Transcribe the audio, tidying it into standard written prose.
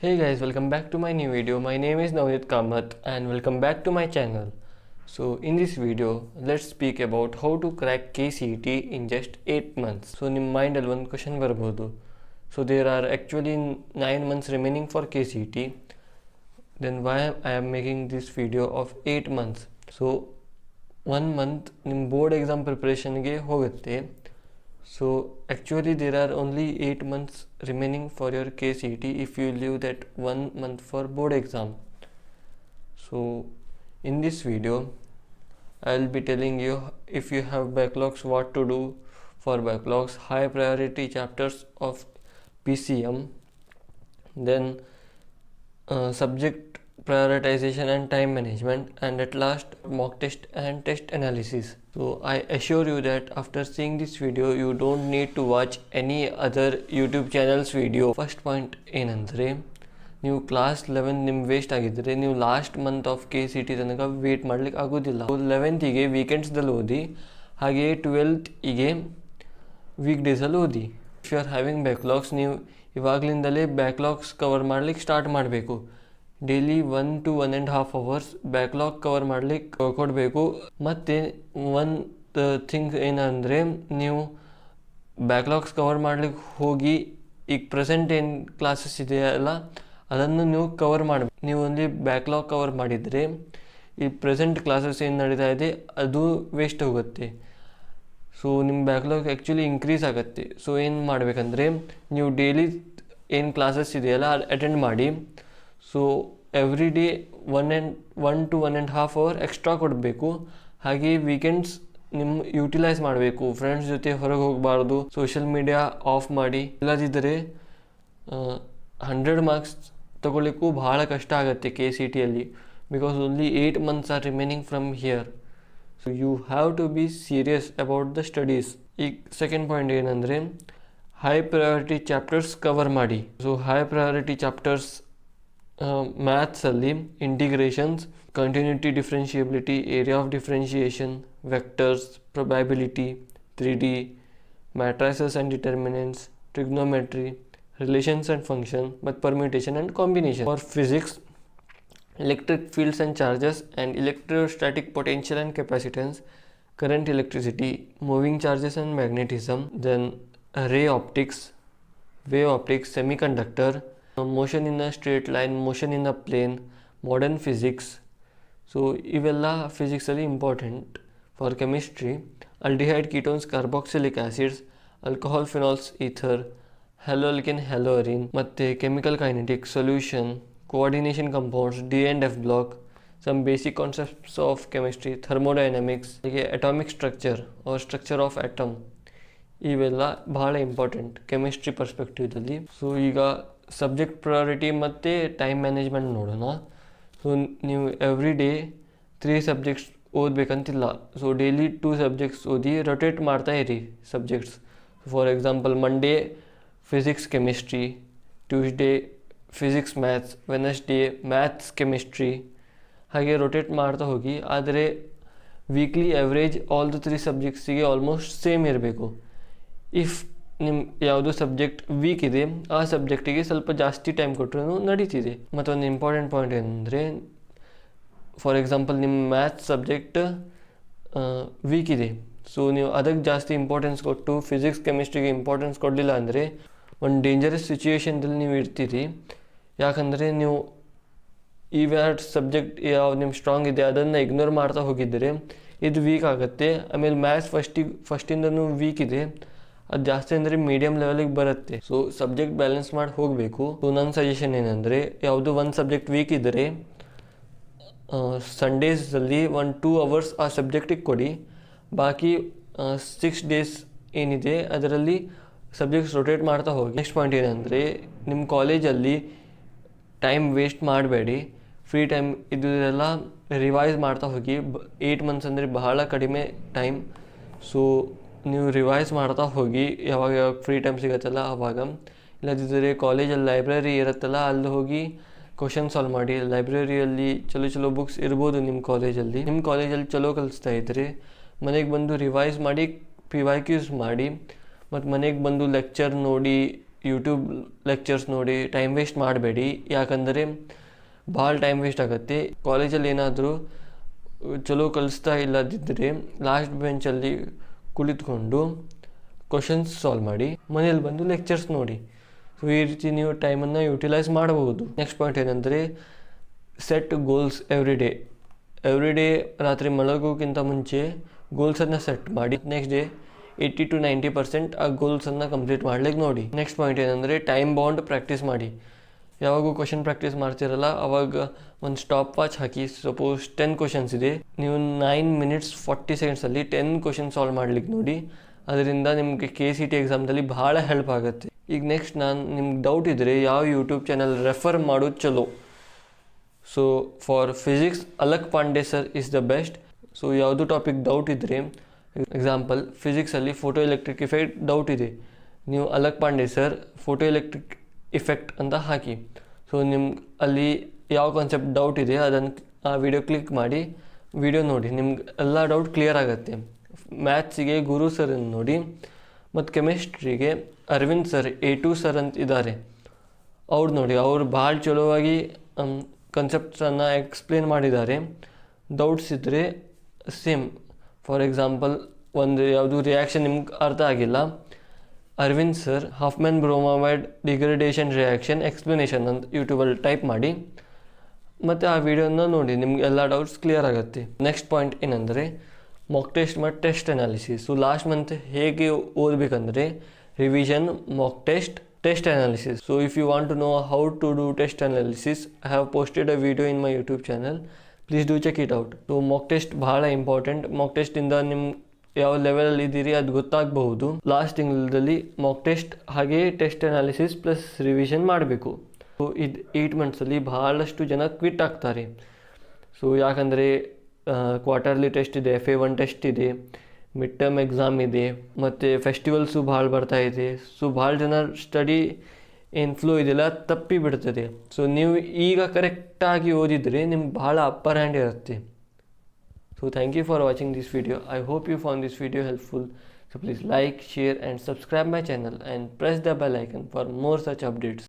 Hey guys, welcome back to my new video. My name is Navneet Kamath and welcome back to my channel. So in this video, let's speak about how to crack KCET in just 8 months. So ನಿಮ್ಮ mind ಅಲ್ಲಿ ಒಂದು question ಬರ್ಬೋದು. So there are actually 9 months remaining for KCET. Then why I am making this video of 8 months? So 1 month ನಿಮ್ಮ board exam ಪ್ರಿಪ್ರೇಷನ್ಗೆ ಹೋಗುತ್ತೆ. So actually there are only 8 months remaining for your KCET if you leave that 1 month for board exam. So in this video I'll be telling you if you have backlogs what to do for backlogs, high priority chapters of PCM, then subject prioritization and time management, and at last mock test and test analysis. So I assure you that after seeing this video you don't need to watch any other YouTube channel's video. First point ಏನಂದರೆ ನೀವು class 11 ನಿಮ್ಮ waste ಆಗಿದ್ದರೆ ನೀವು last month of KCET ತನಕ wait ಮಾಡ್ಲಿಕ್ಕೆ ಆಗೋದಿಲ್ಲ. 11th ವೀಕೆಂಡ್ಸ್ದಲ್ಲಿ ಓದಿ, ಹಾಗೆಯೇ 12th ವೀಕ್ ಡೇಸಲ್ಲಿ ಓದಿ. If you are having backlogs ನೀವು ಇವಾಗಲಿಂದಲೇ ಬ್ಯಾಕ್ಲಾಗ್ಸ್ ಕವರ್ ಮಾಡ್ಲಿಕ್ಕೆ ಸ್ಟಾರ್ಟ್ ಮಾಡಬೇಕು. Daily 1 to 1.5 hours backlog cover ಮಾಡ್ಲಿಕ್ಕೆ ಕೊಡಬೇಕು. ಮತ್ತು ಒಂದು ಥಿಂಗ್ ಏನಂದರೆ ನೀವು ಬ್ಯಾಕ್ಲಾಗ್ಸ್ ಕವರ್ ಮಾಡ್ಲಿಕ್ಕೆ ಹೋಗಿ ಈಗ ಪ್ರೆಸೆಂಟ್ ಏನು ಕ್ಲಾಸಸ್ ಇದೆಯಲ್ಲ ಅದನ್ನು ನೀವು ಕವರ್ ಮಾಡಬೇಕು. ನೀವು ಓನ್ಲಿ ಬ್ಯಾಕ್ಲಾಗ್ ಕವರ್ ಮಾಡಿದರೆ ಈ ಪ್ರೆಸೆಂಟ್ ಕ್ಲಾಸಸ್ ಏನು ನಡೀತಾ ಇದೆ ಅದು ವೇಸ್ಟ್ ಹೋಗುತ್ತೆ. ಸೊ ನಿಮ್ಮ ಬ್ಯಾಕ್ಲಾಗ್ ಆ್ಯಕ್ಚುಲಿ ಇನ್ಕ್ರೀಸ್ ಆಗುತ್ತೆ. ಸೊ ಏನು ಮಾಡಬೇಕಂದ್ರೆ ನೀವು ಡೈಲಿ ಏನು ಕ್ಲಾಸಸ್ ಇದೆಯಲ್ಲ ಅದು ಅಟೆಂಡ್ ಮಾಡಿ. So every day 1 to 1.5 hour extra ಕೊಡಬೇಕು. ಹಾಗೆ ವೀಕೆಂಡ್ಸ್ ನಿಮ್ಮ ಯುಟಿಲೈಸ್ ಮಾಡಬೇಕು. ಫ್ರೆಂಡ್ಸ್ ಜೊತೆ ಹೊರಗೆ ಹೋಗಬಾರ್ದು, ಸೋಷಿಯಲ್ ಮೀಡಿಯಾ ಆಫ್ ಮಾಡಿ. ಇಲ್ಲದಿದ್ದರೆ 100 ಮಾರ್ಕ್ಸ್ ತಗೊಳ್ಳಿಕ್ಕೂ ಭಾಳ ಕಷ್ಟ ಆಗುತ್ತೆ KCETಯಲ್ಲಿ, because only 8 months are remaining from here. So you have to be serious about the studies. ಈಗ ಸೆಕೆಂಡ್ ಪಾಯಿಂಟ್ ಏನಂದರೆ ಹೈ ಪ್ರಯಾರಿಟಿ ಚಾಪ್ಟರ್ಸ್ ಕವರ್ ಮಾಡಿ. ಸೊ ಹೈ ಪ್ರಯಾರಿಟಿ ಚಾಪ್ಟರ್ಸ್ ಮ್ಯಾಥ್ಸಲ್ಲಿ integrations, continuity differentiability, area of differentiation, vectors, probability, 3D, matrices and determinants, trigonometry, relations and function ಮತ್ತು permutation and combination. For physics, electric fields and charges and electrostatic potential and capacitance, current, electricity, moving charges and magnetism, then ray optics, wave optics, semiconductor, motion in a straight line, motion in a plane, modern physics. So ಇವೆಲ್ಲ ಫಿಸಿಕ್ಸಲ್ಲಿ important. For chemistry, aldehyde ketones, carboxylic acids, alcohol phenols ether, haloalkane haloarine, ಮತ್ತು chemical kinetics, solution, coordination compounds, D and F block, some basic concepts of chemistry, thermodynamics, ಹೀಗೆ atomic structure or structure of atom. ಇವೆಲ್ಲ ಭಾಳ important chemistry ಪರ್ಸ್ಪೆಕ್ಟಿವ್ದಲ್ಲಿ. So ಈಗ subject priority ಮತ್ತು time management ನೋಡೋಣ. So ನೀವು every day 3 subjects ಓದಬೇಕಂತಿಲ್ಲ. So daily 2 subjects ಓದಿ ರೊಟೇಟ್ ಮಾಡ್ತಾ ಇರಿ subjects. For example Monday physics chemistry, Tuesday physics maths, Wednesday maths chemistry, ಹಾಗೆ ರೊಟೇಟ್ ಮಾಡ್ತಾ ಹೋಗಿ. ಆದರೆ ವೀಕ್ಲಿ ಆ್ಯಾವ್ರೇಜ್ ಆಲ್ ದ 3 ಸಬ್ಜೆಕ್ಟ್ಸಿಗೆ ಆಲ್ಮೋಸ್ಟ್ ಸೇಮ್ ಇರಬೇಕು. ಇಫ್ ನಿಮ್ಮ ಯಾವುದೋ ಸಬ್ಜೆಕ್ಟ್ ವೀಕ್ ಇದೆ ಆ ಸಬ್ಜೆಕ್ಟಿಗೆ ಸ್ವಲ್ಪ ಜಾಸ್ತಿ ಟೈಮ್ ಕೊಟ್ಟರು ನಡೀತಿದೆ. ಮತ್ತೊಂದು ಇಂಪಾರ್ಟೆಂಟ್ ಪಾಯಿಂಟ್ ಏನಂದರೆ, ಫಾರ್ ಎಕ್ಸಾಂಪಲ್ ನಿಮ್ಮ ಮ್ಯಾಥ್ಸ್ ಸಬ್ಜೆಕ್ಟ್ ವೀಕ್ ಇದೆ, ಸೊ ನೀವು ಅದಕ್ಕೆ ಜಾಸ್ತಿ ಇಂಪಾರ್ಟೆನ್ಸ್ ಕೊಟ್ಟು ಫಿಸಿಕ್ಸ್ ಕೆಮಿಸ್ಟ್ರಿಗೆ ಇಂಪಾರ್ಟೆನ್ಸ್ ಕೊಡಲಿಲ್ಲ ಅಂದರೆ ಒಂದು ಡೇಂಜರಸ್ ಸಿಚುವೇಶನ್ದಲ್ಲಿ ನೀವು ಇರ್ತೀರಿ. ಯಾಕಂದರೆ ನೀವು ಇವ್ಯಾರು ಸಬ್ಜೆಕ್ಟ್ ಯಾವ್ದು ನಿಮ್ಮ ಸ್ಟ್ರಾಂಗ್ ಇದೆ ಅದನ್ನು ಇಗ್ನೋರ್ ಮಾಡ್ತಾ ಹೋಗಿದ್ದರೆ ಇದು ವೀಕ್ ಆಗುತ್ತೆ. ಆಮೇಲೆ ಮ್ಯಾಥ್ಸ್ ಫಸ್ಟಿಂದನೂ ವೀಕ್ ಇದೆ, ಅದು ಜಾಸ್ತಿ ಅಂದರೆ ಮೀಡಿಯಮ್ ಲೆವೆಲಿಗೆ ಬರುತ್ತೆ. ಸೊ ಸಬ್ಜೆಕ್ಟ್ ಬ್ಯಾಲೆನ್ಸ್ ಮಾಡಿ ಹೋಗಬೇಕು. ಸೊ ನನ್ನ ಸಜೆಷನ್ ಏನಂದರೆ, ಯಾವುದೋ ಒಂದು ಸಬ್ಜೆಕ್ಟ್ ವೀಕ್ ಇದ್ದರೆ ಸಂಡೇಸಲ್ಲಿ 1-2 hours ಆ ಸಬ್ಜೆಕ್ಟಿಗೆ ಕೊಡಿ. ಬಾಕಿ 6 days ಏನಿದೆ ಅದರಲ್ಲಿ ಸಬ್ಜೆಕ್ಟ್ಸ್ ರೊಟೇಟ್ ಮಾಡ್ತಾ ಹೋಗಿ. ನೆಕ್ಸ್ಟ್ ಪಾಯಿಂಟ್ ಏನಂದರೆ, ನಿಮ್ಮ ಕಾಲೇಜಲ್ಲಿ ಟೈಮ್ ವೇಸ್ಟ್ ಮಾಡಬೇಡಿ. ಫ್ರೀ ಟೈಮ್ ಇದೆಲ್ಲ ರಿವೈಸ್ ಮಾಡ್ತಾ ಹೋಗಿ. 8 months ಅಂದರೆ ಬಹಳ ಕಡಿಮೆ ಟೈಮ್. ಸೊ ನೀವು ರಿವೈಸ್ ಮಾಡ್ತಾ ಹೋಗಿ ಯಾವಾಗ ಫ್ರೀ ಟೈಮ್ ಸಿಗುತ್ತಲ್ಲ ಆವಾಗ. ಇಲ್ಲದಿದ್ದರೆ ಕಾಲೇಜಲ್ಲಿ ಲೈಬ್ರರಿ ಇರುತ್ತಲ್ಲ ಅಲ್ಲಿ ಹೋಗಿ ಕ್ವಶನ್ ಸಾಲ್ವ್ ಮಾಡಿ. ಲೈಬ್ರರಿಯಲ್ಲಿ ಚಲೋ ಬುಕ್ಸ್ ಇರ್ಬೋದು ನಿಮ್ಮ ಕಾಲೇಜಲ್ಲಿ ಚಲೋ ಕಲಿಸ್ತಾ ಇದ್ದರೆ ಮನೆಗೆ ಬಂದು ರಿವೈಸ್ ಮಾಡಿ PYQs ಮಾಡಿ. ಮತ್ತು ಮನೆಗೆ ಬಂದು ಲೆಕ್ಚರ್ ನೋಡಿ ಯೂಟ್ಯೂಬ್ ಲೆಕ್ಚರ್ಸ್ ನೋಡಿ ಟೈಮ್ ವೇಸ್ಟ್ ಮಾಡಬೇಡಿ. ಯಾಕಂದರೆ ಭಾಳ ಟೈಮ್ ವೇಸ್ಟ್ ಆಗುತ್ತೆ. ಕಾಲೇಜಲ್ಲಿ ಏನಾದರೂ ಚಲೋ ಕಲಿಸ್ತಾ ಇಲ್ಲದಿದ್ದರೆ ಲಾಸ್ಟ್ ಬೆಂಚಲ್ಲಿ ಕುಳಿತುಕೊಂಡು ಕ್ವಶನ್ಸ್ ಸಾಲ್ವ್ ಮಾಡಿ, ಮನೇಲಿ ಬಂದು ಲೆಕ್ಚರ್ಸ್ ನೋಡಿ. ಸೊ ಈ ರೀತಿ ನೀವು ಟೈಮನ್ನು ಯುಟಿಲೈಸ್ ಮಾಡಬಹುದು. ನೆಕ್ಸ್ಟ್ ಪಾಯಿಂಟ್ ಏನಂದರೆ ಸೆಟ್ ಗೋಲ್ಸ್ ಎವ್ರಿ ಡೇ ರಾತ್ರಿ ಮಲಗೋಕ್ಕಿಂತ ಮುಂಚೆ ಗೋಲ್ಸನ್ನು ಸೆಟ್ ಮಾಡಿ. ನೆಕ್ಸ್ಟ್ ಡೇ 80-90% ಆ ಗೋಲ್ಸನ್ನು ಕಂಪ್ಲೀಟ್ ಮಾಡ್ಲಿಕ್ಕೆ ನೋಡಿ. ನೆಕ್ಸ್ಟ್ ಪಾಯಿಂಟ್ ಏನಂದರೆ ಟೈಮ್ ಬೌಂಡ್ ಪ್ರಾಕ್ಟೀಸ್ ಮಾಡಿ. ಯಾವಾಗೂ ಕ್ವಶನ್ ಪ್ರಾಕ್ಟೀಸ್ ಮಾಡ್ತಿರಲ್ಲ ಅವಾಗ ಒಂದು ಸ್ಟಾಪ್ ವಾಚ್ ಹಾಕಿ. ಸಪೋಸ್ 10 ಕ್ವಶನ್ಸ್ ಇದೆ, ನೀವು 9 minutes 40 secondsಲ್ಲಿ 10 ಕ್ವಶನ್ ಸಾಲ್ವ್ ಮಾಡ್ಲಿಕ್ಕೆ ನೋಡಿ. ಅದರಿಂದ ನಿಮಗೆ KCT ಎಕ್ಸಾಮ್ದಲ್ಲಿ ಭಾಳ ಹೆಲ್ಪ್ ಆಗುತ್ತೆ. ಈಗ ನೆಕ್ಸ್ಟ್ ನಿಮ್ಗೆ ಡೌಟ್ ಇದ್ದರೆ ಯಾವ ಯೂಟ್ಯೂಬ್ ಚಾನಲ್ ರೆಫರ್ ಮಾಡೋದು ಚಲೋ. So for physics Alakh Pandey sir is the best. So ಯಾವುದು ಟಾಪಿಕ್ ಡೌಟ್ ಇದ್ದರೆ, ಎಕ್ಸಾಂಪಲ್ ಫಿಸಿಕ್ಸಲ್ಲಿ ಫೋಟೋ ಎಲೆಕ್ಟ್ರಿಕ್ ಇಫೆಕ್ಟ್ ಡೌಟ್ ಇದೆ, ನೀವು Alakh Pandey sir photoelectric effect ಅಂತ ಹಾಕಿ. ಸೊ ನಿಮ್ಗೆ ಅಲ್ಲಿ ಯಾವ ಕಾನ್ಸೆಪ್ಟ್ ಡೌಟ್ ಇದೆ ಅದನ್ನು ಆ ವಿಡಿಯೋ ಕ್ಲಿಕ್ ಮಾಡಿ ವಿಡಿಯೋ ನೋಡಿ, ನಿಮ್ಗೆ ಎಲ್ಲ ಡೌಟ್ ಕ್ಲಿಯರ್ ಆಗುತ್ತೆ. ಮ್ಯಾಥ್ಸಿಗೆ ಗುರು ಸರ್ ನೋಡಿ, ಮತ್ತು ಕೆಮಿಸ್ಟ್ರಿಗೆ ಅರವಿಂದ್ ಸರ್ A2 ಸರ್ ಅಂತ ಇದ್ದಾರೆ, ಅವ್ರು ನೋಡಿ. ಅವರು ಭಾಳ ಚಲೋವಾಗಿ ಕನ್ಸೆಪ್ಟ್ಸನ್ನು ಎಕ್ಸ್ಪ್ಲೇನ್ ಮಾಡಿದ್ದಾರೆ. ಡೌಟ್ಸ್ ಇದ್ದರೆ ಸೇಮ್, ಫಾರ್ ಎಕ್ಸಾಂಪಲ್ ಒಂದು ಯಾವುದು ರಿಯಾಕ್ಷನ್ ನಿಮ್ಗೆ ಅರ್ಥ ಆಗಿಲ್ಲ, Arvind sir Hofmann bromamide degradation reaction explanation ಅಂತ ಯೂಟ್ಯೂಬಲ್ಲಿ ಟೈಪ್ ಮಾಡಿ ಮತ್ತು ಆ ವಿಡಿಯೋನ ನೋಡಿ, ನಿಮ್ಗೆ ಎಲ್ಲ ಡೌಟ್ಸ್ ಕ್ಲಿಯರ್ ಆಗುತ್ತೆ. ನೆಕ್ಸ್ಟ್ ಪಾಯಿಂಟ್ ಏನಂದರೆ ಮಾಕ್ ಟೆಸ್ಟ್ ಮತ್ತು test analysis. So last month ಹೇಗೆ ಓದಬೇಕಂದ್ರೆ revision, mock test, test analysis. So if you want to know how to do test analysis, I have posted a video in my YouTube channel. Please do check it out. So mock test ಭಾಳ important. Mach ಟೆಸ್ಟಿಂದ ನಿಮ್ಮ ಯಾವ ಲೆವೆಲಲ್ಲಿ ಇದ್ದೀರಿ ಅದು ಗೊತ್ತಾಗಬಹುದು. Last ತಿಂಗಳಲ್ಲಿ mock test ಹಾಗೆ test analysis plus revision ಮಾಡಬೇಕು. So ಇದು 8 ಮಂತ್ಸಲ್ಲಿ ಭಾಳಷ್ಟು ಜನ ಕ್ವಿಟ್ ಆಗ್ತಾರೆ. ಸೊ ಯಾಕಂದರೆ ಕ್ವಾರ್ಟರ್ಲಿ ಟೆಸ್ಟ್ ಇದೆ, FA1 ಟೆಸ್ಟ್ ಇದೆ, ಮಿಡ್ ಟರ್ಮ್ ಎಕ್ಸಾಮ್ ಇದೆ, ಮತ್ತು ಫೆಸ್ಟಿವಲ್ಸು ಭಾಳ ಬರ್ತಾ ಇದೆ. ಸೊ ಭಾಳ ಜನ ಸ್ಟಡಿ ಏನು ಫ್ಲೋ ಇದೆಯಲ್ಲ ತಪ್ಪಿ ಬಿಡ್ತದೆ. ಸೊ ನೀವು ಈಗ ಕರೆಕ್ಟಾಗಿ ಓದಿದರೆ ನಿಮ್ಗೆ ಭಾಳ ಅಪ್ಪರ್ ಹ್ಯಾಂಡ್ ಇರುತ್ತೆ. So thank you for watching this video. I hope you found this video helpful. So please like, share and subscribe my channel and press the bell icon for more such updates.